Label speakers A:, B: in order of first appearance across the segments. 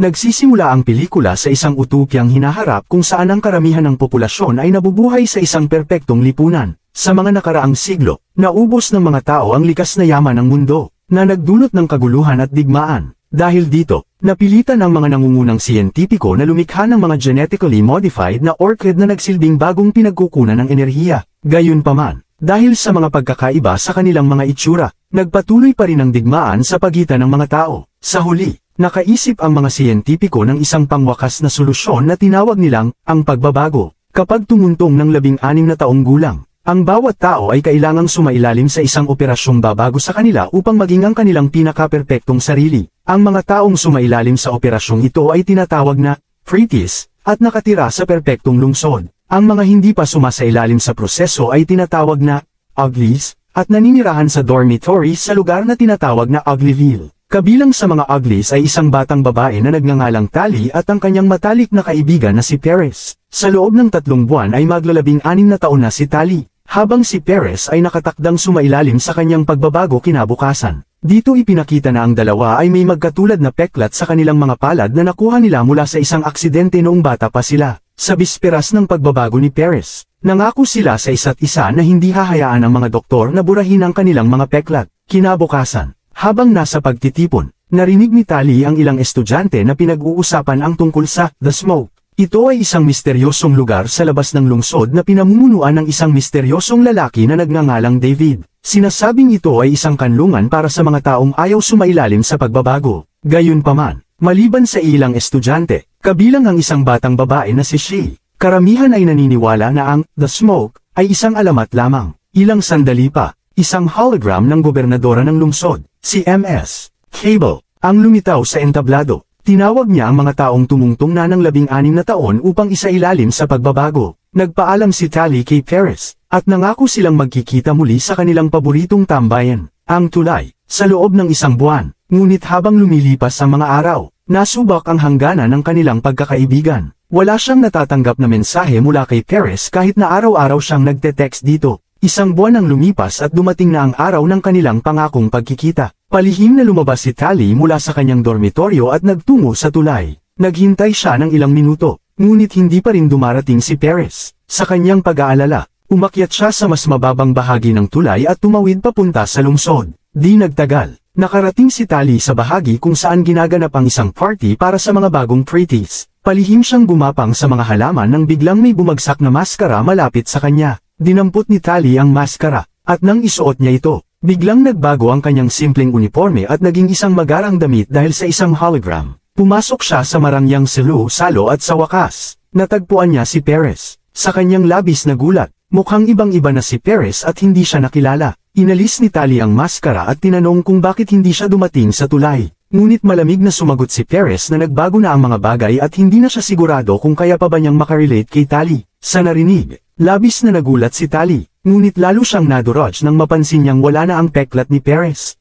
A: Nagsisimula ang pelikula sa isang utopyang hinaharap kung saan ang karamihan ng populasyon ay nabubuhay sa isang perpektong lipunan. Sa mga nakaraang siglo, naubos ng mga tao ang likas na yaman ng mundo, na nagdulot ng kaguluhan at digmaan. Dahil dito, napilitan ang mga nangungunang siyentipiko na lumikha ng mga genetically modified na orchid na nagsilbing bagong pinagkukunan ng enerhiya. Gayunpaman, dahil sa mga pagkakaiba sa kanilang mga itsura, nagpatuloy pa rin ang digmaan sa pagitan ng mga tao. Sa huli, nakaisip ang mga siyentipiko ng isang pangwakas na solusyon na tinawag nilang ang pagbabago. Kapag tumuntong ng 16 na taong gulang, ang bawat tao ay kailangang sumailalim sa isang operasyong babago sa kanila upang maging ang kanilang pinaka-perpektong sarili. Ang mga taong sumailalim sa operasyong ito ay tinatawag na pretties at nakatira sa perpektong lungsod. Ang mga hindi pa sumasailalim sa proseso ay tinatawag na uglies at naninirahan sa dormitory sa lugar na tinatawag na Uglyville. Kabilang sa mga uglies ay isang batang babae na nagngangalang Tali at ang kanyang matalik na kaibigan na si Perez. Sa loob ng 3 buwan ay maglalabing-6 na taon na si Tali, habang si Perez ay nakatakdang sumailalim sa kanyang pagbabago kinabukasan. Dito ipinakita na ang dalawa ay may magkatulad na peklat sa kanilang mga palad na nakuha nila mula sa isang aksidente noong bata pa sila. Sa bisperas ng pagbabago ni Perez, nangako sila sa isa't isa na hindi hahayaan ang mga doktor na burahin ang kanilang mga peklat. Kinabukasan, habang nasa pagtitipon, narinig ni Tali ang ilang estudyante na pinag-uusapan ang tungkol sa The Smoke. Ito ay isang misteryosong lugar sa labas ng lungsod na pinamumunuan ng isang misteryosong lalaki na nagngangalang David. Sinasabing ito ay isang kanlungan para sa mga taong ayaw sumailalim sa pagbabago. Gayunpaman, maliban sa ilang estudyante, kabilang ang isang batang babae na si Shea, karamihan ay naniniwala na ang The Smoke ay isang alamat lamang. Ilang sandali pa, isang hologram ng gobernadora ng lungsod, si MS Cable, ang lumitaw sa entablado. Tinawag niya ang mga taong tumungtong na ng 16 na taon upang isailalim sa pagbabago. Nagpaalam si Tali kay Perez, at nangako silang magkikita muli sa kanilang paboritong tambayan, ang tulay, sa loob ng 1 buwan. Ngunit habang lumilipas ang mga araw, nasubak ang hangganan ng kanilang pagkakaibigan. Wala siyang natatanggap na mensahe mula kay Perez kahit na araw-araw siyang nagte-text dito. 1 buwan ang lumipas at dumating na ang araw ng kanilang pangakong pagkikita. Palihim na lumabas si Tali mula sa kanyang dormitoryo at nagtungo sa tulay. Naghintay siya ng ilang minuto, ngunit hindi pa rin dumarating si Perez. Sa kanyang pag-aalala, umakyat siya sa mas mababang bahagi ng tulay at tumawid papunta sa lungsod. Di nagtagal, nakarating si Tali sa bahagi kung saan ginaganap ang isang party para sa mga bagong pretties. Palihim siyang gumapang sa mga halaman nang biglang may bumagsak na maskara malapit sa kanya. Dinampot ni Tali ang maskara, at nang isuot niya ito, biglang nagbago ang kanyang simpleng uniforme at naging isang magarang damit dahil sa isang hologram. Pumasok siya sa marangyang salo at sa wakas, natagpuan niya si Perez. Sa kanyang labis na gulat, mukhang ibang-iba na si Perez at hindi siya nakilala. Inalis ni Tali ang maskara at tinanong kung bakit hindi siya dumating sa tulay. Ngunit malamig na sumagot si Perez na nagbago na ang mga bagay at hindi na siya sigurado kung kaya pa ba niyang makarelate kay Tali. Sa narinig, labis na nagulat si Tali, ngunit lalo siyang nadurog nang mapansin niyang wala na ang peklat ni Perez.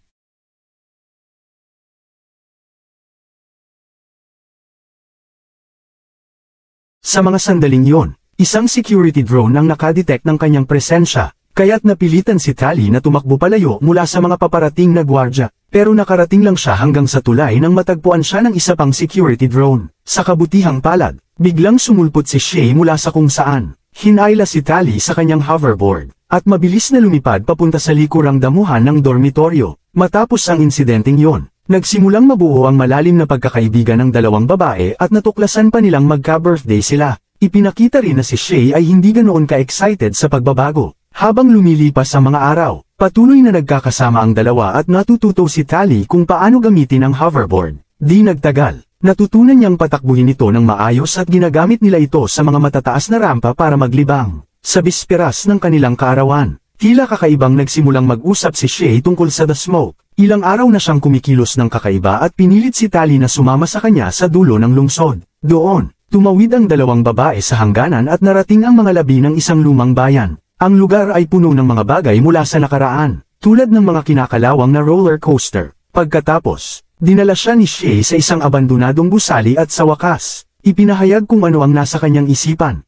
A: Sa mga sandaling yon, isang security drone ang nakadetect ng kanyang presensya, kaya't napilitan si Tali na tumakbo palayo mula sa mga paparating na gwardya. Pero nakarating lang siya hanggang sa tulay nang matagpuan siya ng isa pang security drone. Sa kabutihang palad, biglang sumulpot si Shea mula sa kung saan. Hinayla si Tali sa kanyang hoverboard, at mabilis na lumipad papunta sa likurang damuhan ng dormitoryo. Matapos ang insidenteng yon, nagsimulang mabuo ang malalim na pagkakaibigan ng dalawang babae at natuklasan pa nilang magka-birthday sila. Ipinakita rin na si Shea ay hindi ganoon ka-excited sa pagbabago. Habang lumilipas ang mga araw, patuloy na nagkakasama ang dalawa at natututo si Tali kung paano gamitin ang hoverboard. Di nagtagal, natutunan niyang patakbuhin ito ng maayos at ginagamit nila ito sa mga matataas na rampa para maglibang. Sa bisperas ng kanilang kaarawan, tila kakaibang nagsimulang mag-usap si Shea tungkol sa The Smoke. Ilang araw na siyang kumikilos ng kakaiba at pinilit si Tali na sumama sa kanya sa dulo ng lungsod. Doon, tumawid ang dalawang babae sa hangganan at narating ang mga labi ng isang lumang bayan. Ang lugar ay puno ng mga bagay mula sa nakaraan, tulad ng mga kinakalawang na roller coaster. Pagkatapos, dinala siya ni Shea sa isang abandonadong gusali at sa wakas, ipinahayag kung ano ang nasa kanyang isipan.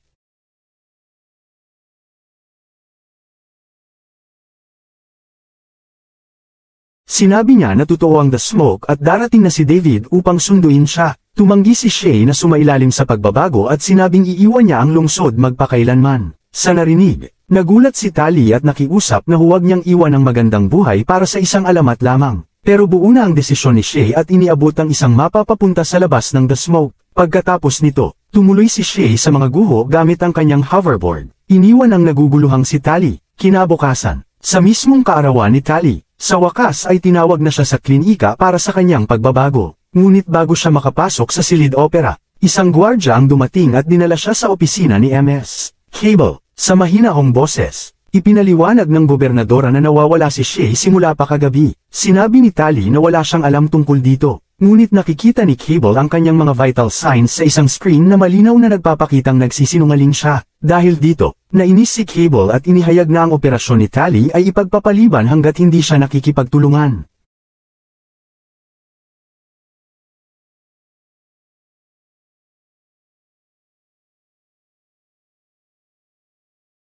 A: Sinabi niya na totoo ang The Smoke at darating na si David upang sunduin siya. Tumanggi si Shay na sumailalim sa pagbabago at sinabing iiwan niya ang lungsod magpakailanman. Sa narinig, nagulat si Tali at nakiusap na huwag niyang iwan ang magandang buhay para sa isang alamat lamang. Pero buo na ang desisyon ni Shay at iniabot ang isang mapa papunta sa labas ng The Smoke. Pagkatapos nito, tumuloy si Shay sa mga guho gamit ang kanyang hoverboard. Iniwan ang naguguluhang si Tali. Kinabukasan, sa mismong kaarawan ni Tali, sa wakas ay tinawag na siya sa klinika para sa kanyang pagbabago. Ngunit bago siya makapasok sa silid opera, isang gwardya ang dumating at dinala siya sa opisina ni MS Cable. Sa mahinahong boses, ipinaliwanag ng gobernadora na nawawala si Shay simula pa kagabi. Sinabi ni Tali na wala siyang alam tungkol dito. Ngunit nakikita ni Cable ang kanyang mga vital signs sa isang screen na malinaw na nagpapakitang nagsisinungaling siya. Dahil dito, nainis si Cable at inihayag na ang operasyon ni Tali ay ipagpapaliban hanggat hindi siya nakikipagtulungan.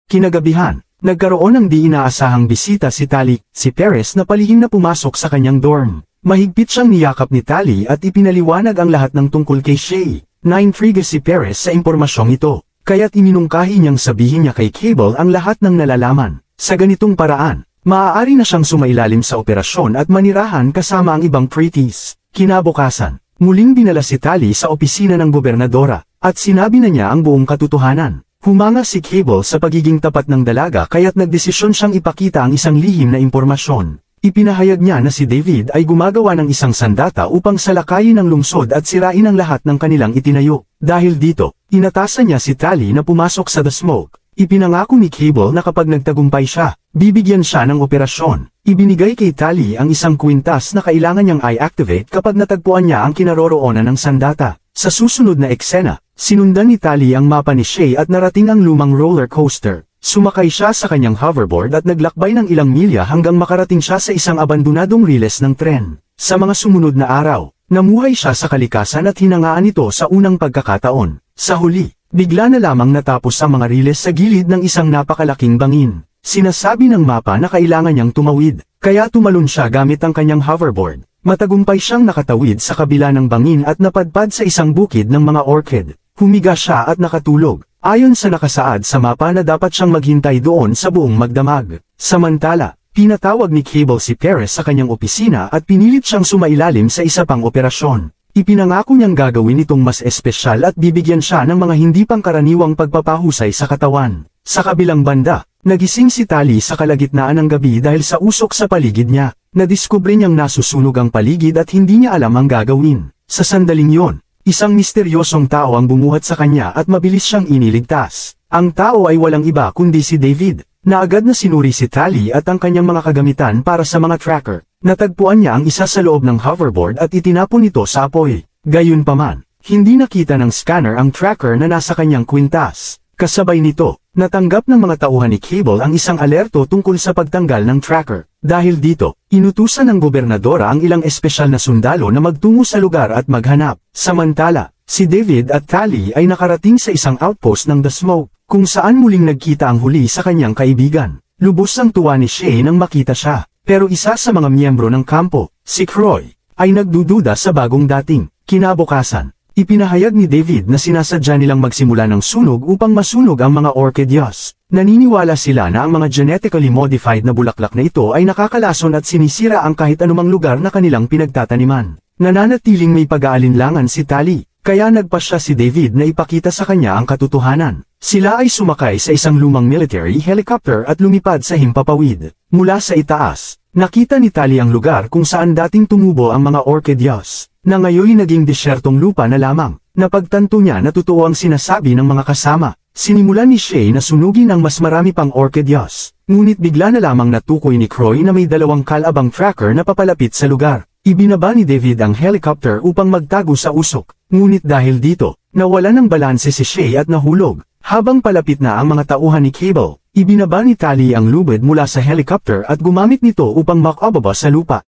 A: Kinagabihan, nagkaroon ng di inaasahang bisita si Tali, si Perez na palihim na pumasok sa kanyang dorm. Mahigpit siyang niyakap ni Tali at ipinaliwanag ang lahat ng tungkol kay Shay. Naintriga si Perez sa impormasyong ito, kaya't iminungkahi niyang sabihin niya kay Cable ang lahat ng nalalaman. Sa ganitong paraan, maaari na siyang sumailalim sa operasyon at manirahan kasama ang ibang pretties. Kinabukasan, muling dinala si Tali sa opisina ng gobernadora, at sinabi na niya ang buong katotohanan. Humanga si Cable sa pagiging tapat ng dalaga kaya't nagdesisyon siyang ipakita ang isang lihim na impormasyon. Ipinahayag niya na si David ay gumagawa ng isang sandata upang salakayin ang lungsod at sirain ang lahat ng kanilang itinayo. Dahil dito, inatasan niya si Tali na pumasok sa The Smoke. Ipinangako ni Cable na kapag nagtagumpay siya, bibigyan siya ng operasyon. Ibinigay kay Tali ang isang kwintas na kailangan niyang i-activate kapag natagpuan niya ang kinaroroonan ng sandata. Sa susunod na eksena, sinundan ni Tali ang mapa ni Shay at narating ang lumang roller coaster. Sumakay siya sa kanyang hoverboard at naglakbay ng ilang milya hanggang makarating siya sa isang abandonadong riles ng tren. Sa mga sumunod na araw, namuhay siya sa kalikasan at hinangaan ito sa unang pagkakataon. Sa huli, bigla na lamang natapos ang mga riles sa gilid ng isang napakalaking bangin. Sinasabi ng mapa na kailangan niyang tumawid, kaya tumalon siya gamit ang kanyang hoverboard. Matagumpay siyang nakatawid sa kabila ng bangin at napadpad sa isang bukid ng mga orchid. Humiga siya at nakatulog, ayon sa nakasaad sa mapa na dapat siyang maghintay doon sa buong magdamag. Samantala, pinatawag ni Cable si Perez sa kanyang opisina at pinilit siyang sumailalim sa isa pang operasyon. Ipinangako niyang gagawin itong mas espesyal at bibigyan siya ng mga hindi pangkaraniwang pagpapahusay sa katawan. Sa kabilang banda, nagising si Tali sa kalagitnaan ng gabi dahil sa usok sa paligid niya. Nadiskubre niyang nasusunog ang paligid at hindi niya alam ang gagawin. Sa sandaling yon, isang misteryosong tao ang bumuhat sa kanya at mabilis siyang iniligtas. Ang tao ay walang iba kundi si David, na agad na sinuri si Tali at ang kanyang mga kagamitan para sa mga tracker. Natagpuan niya ang isa sa loob ng hoverboard at itinapon ito sa apoy. Gayunpaman, hindi nakita ng scanner ang tracker na nasa kanyang kwintas. Kasabay nito, natanggap ng mga tauhan ni Cable ang isang alerto tungkol sa pagtanggal ng tracker. Dahil dito, inutusan ng gobernadora ang ilang espesyal na sundalo na magtungo sa lugar at maghanap. Samantala, si David at Tali ay nakarating sa isang outpost ng The Smoke, kung saan muling nagkita ang huli sa kanyang kaibigan. Lubos ang tuwa ni Shay nang makita siya, pero isa sa mga miyembro ng kampo, si Croy, ay nagdududa sa bagong dating. Kinabukasan, ipinahayag ni David na sinasadya nilang magsimula ng sunog upang masunog ang mga orchideas. Naniniwala sila na ang mga genetically modified na bulaklak na ito ay nakakalason at sinisira ang kahit anumang lugar na kanilang pinagtataniman. Nananatiling may pag-aalinlangan si Tali, kaya nagpasya si David na ipakita sa kanya ang katotohanan. Sila ay sumakay sa isang lumang military helicopter at lumipad sa himpapawid. Mula sa itaas, nakita ni Tali ang lugar kung saan dating tumubo ang mga orchideas, na ngayon naging desyertong lupa na lamang. Napagtanto niya na totoo ang sinasabi ng mga kasama. Sinimulan ni Shay na sunugin ang mas marami pang orchideas, ngunit bigla na lamang natukoy ni Croy na may dalawang kalabang tracker na papalapit sa lugar. Ibinaba ni David ang helicopter upang magtago sa usok, ngunit dahil dito, nawala ng balanse si Shay at nahulog. Habang palapit na ang mga tauhan ni Cable, ibinaba ni Tali ang lubid mula sa helicopter at gumamit nito upang makababa sa lupa.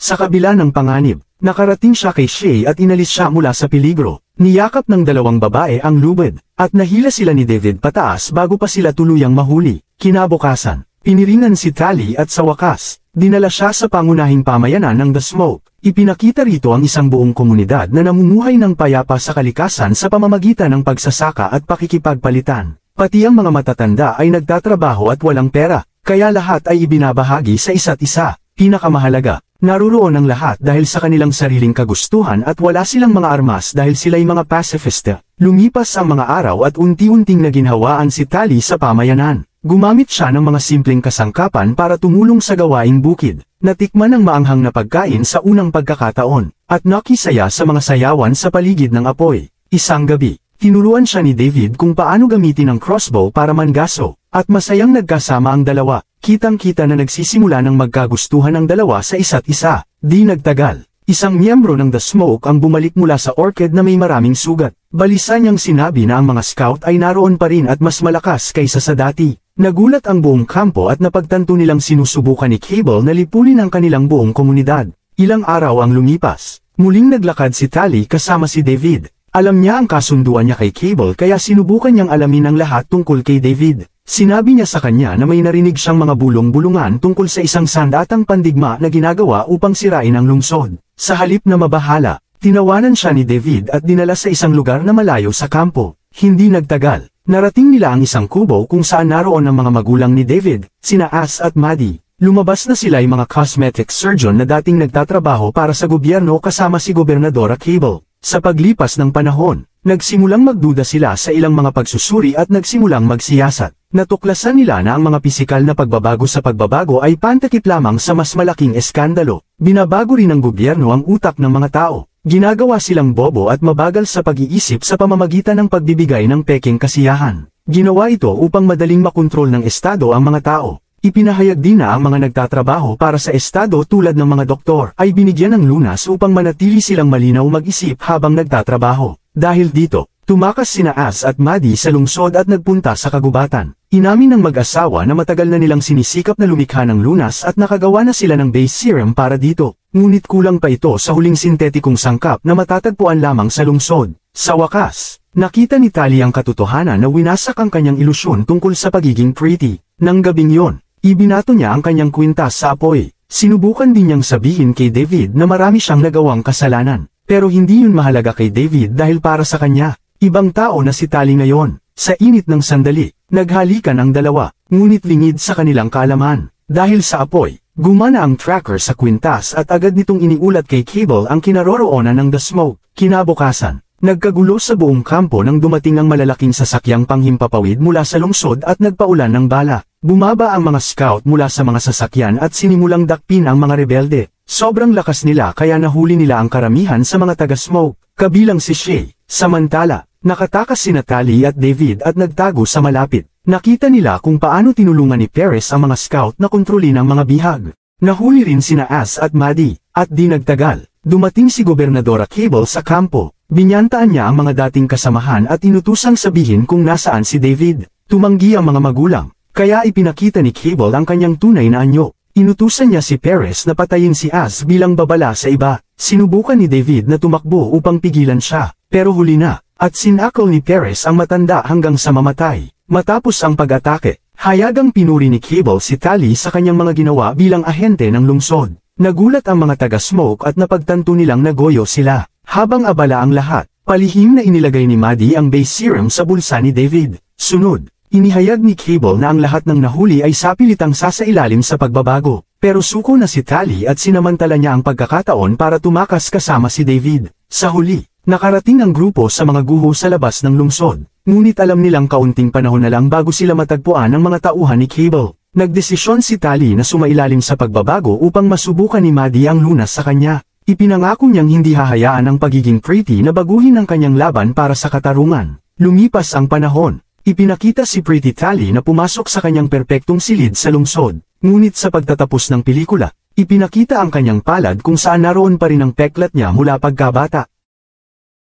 A: Sa kabila ng panganib, nakarating siya kay Shay at inalis siya mula sa peligro. Niyakap ng dalawang babae ang lubid, at nahila sila ni David pataas bago pa sila tuluyang mahuli. Kinabukasan, piniringan si Tali at sa wakas, Dinala siya sa pangunahing pamayanan ng The Smoke. Ipinakita rito ang isang buong komunidad na namumuhay ng payapa sa kalikasan sa pamamagitan ng pagsasaka at pakikipagpalitan. Pati ang mga matatanda ay nagtatrabaho at walang pera, kaya lahat ay ibinabahagi sa isa't isa. Pinakamahalaga, naruroon ang lahat dahil sa kanilang sariling kagustuhan at wala silang mga armas dahil sila'y mga pacifista. Lumipas ang mga araw at unti-unting naginhawaan si Tali sa pamayanan. Gumamit siya ng mga simpleng kasangkapan para tumulong sa gawaing bukid. Natikman ang maanghang na pagkain sa unang pagkakataon, at nakisaya sa mga sayawan sa paligid ng apoy. Isang gabi, tinuruan siya ni David kung paano gamitin ang crossbow para mangaso, at masayang nagkasama ang dalawa. Kitang-kita na nagsisimula ng magkagustuhan ang dalawa sa isa't isa. Di nagtagal, isang miyembro ng The Smoke ang bumalik mula sa orchid na may maraming sugat. Balisa niyang sinabi na ang mga scout ay naroon pa rin at mas malakas kaysa sa dati. Nagulat ang buong kampo at napagtanto nilang sinusubukan ni Cable na lipunin ang kanilang buong komunidad. Ilang araw ang lumipas. Muling naglakad si Tali kasama si David. Alam niya ang kasunduan niya kay Cable kaya sinubukan niyang alamin ang lahat tungkol kay David. Sinabi niya sa kanya na may narinig siyang mga bulong-bulungan tungkol sa isang sandatang pandigma na ginagawa upang sirain ang lungsod. Sa halip na mabahala, tinawanan siya ni David at dinala sa isang lugar na malayo sa kampo. Hindi nagtagal. Narating nila ang isang kubo kung saan naroon ang mga magulang ni David, sina As at Maddie. Lumabas na sila ay mga cosmetic surgeon na dating nagtatrabaho para sa gobyerno kasama si Gobernadora Cable. Sa paglipas ng panahon, nagsimulang magduda sila sa ilang mga pagsusuri at nagsimulang magsiyasat. Natuklasan nila na ang mga pisikal na pagbabago sa pagbabago ay pantakip lamang sa mas malaking eskandalo. Binabago rin ng gobyerno ang utak ng mga tao. Ginagawa silang bobo at mabagal sa pag-iisip sa pamamagitan ng pagbibigay ng peking kasiyahan. Ginawa ito upang madaling makontrol ng estado ang mga tao. Ipinahayag din na ang mga nagtatrabaho para sa estado tulad ng mga doktor ay binigyan ng lunas upang manatili silang malinaw mag-isip habang nagtatrabaho. Dahil dito, tumakas sina As at Maddie sa lungsod at nagpunta sa kagubatan. Inamin ng mag-asawa na matagal na nilang sinisikap na lumikha ng lunas at nakagawa na sila ng base serum para dito. Ngunit kulang pa ito sa huling sintetikong sangkap na matatagpuan lamang sa lungsod. Sa wakas, nakita ni Tali ang katotohanan na winasak ang kanyang ilusyon tungkol sa pagiging pretty. Nang gabing yon, ibinato niya ang kanyang kwintas sa apoy. Sinubukan din niyang sabihin kay David na marami siyang nagawang kasalanan. Pero hindi yun mahalaga kay David dahil para sa kanya, ibang tao na si Tali ngayon. Sa init ng sandali, naghalikan ang dalawa, ngunit lingid sa kanilang kaalaman. Dahil sa apoy, gumana ang tracker sa kwintas at agad nitong iniulat kay Cable ang kinaroroonan ng The Smoke. Kinabukasan, nagkagulo sa buong kampo nang dumating ang malalaking sasakyang panghimpapawid mula sa lungsod at nagpaulan ng bala. Bumaba ang mga scout mula sa mga sasakyan at sinimulang dakpin ang mga rebelde. Sobrang lakas nila kaya nahuli nila ang karamihan sa mga taga-Smoke, kabilang si Shay. Samantala, nakatakas sina Tali at David at nagtago sa malapit. Nakita nila kung paano tinulungan ni Perez ang mga scout na kontrolin ang mga bihag. Nahuli rin sina As at Maddie, at di nagtagal, dumating si Gobernadora Cable sa kampo. Binyantaan niya ang mga dating kasamahan at inutusang sabihin kung nasaan si David. Tumanggi ang mga magulang, kaya ipinakita ni Cable ang kanyang tunay na anyo. Inutusan niya si Perez na patayin si As bilang babala sa iba. Sinubukan ni David na tumakbo upang pigilan siya, pero huli na, at sinakol ni Perez ang matanda hanggang sa mamatay. Matapos ang pag-atake, hayagang pinuri ni Cable si Tali sa kanyang mga ginawa bilang ahente ng lungsod. Nagulat ang mga taga-Smoke at napagtanto nilang nagoyo sila. Habang abala ang lahat, palihim na inilagay ni Maddie ang base serum sa bulsa ni David. Sunod, inihayag ni Cable na ang lahat ng nahuli ay sapilitang sasailalim sa pagbabago. Pero suko na si Tali at sinamantala niya ang pagkakataon para tumakas kasama si David. Sa huli, nakarating ang grupo sa mga guho sa labas ng lungsod. Ngunit alam nilang kaunting panahon na lang bago sila matagpuan ang mga tauhan ni Cable. Nagdesisyon si Tali na sumailalim sa pagbabago upang masubukan ni Maddie ang lunas sa kanya. Ipinangako niyang hindi hahayaan ang pagiging pretty na baguhin ang kanyang laban para sa katarungan. Lumipas ang panahon. Ipinakita si Pretty Tali na pumasok sa kanyang perpektong silid sa lungsod. Ngunit sa pagtatapos ng pelikula, ipinakita ang kanyang palad kung saan naroon pa rin ang peklat niya mula pagkabata.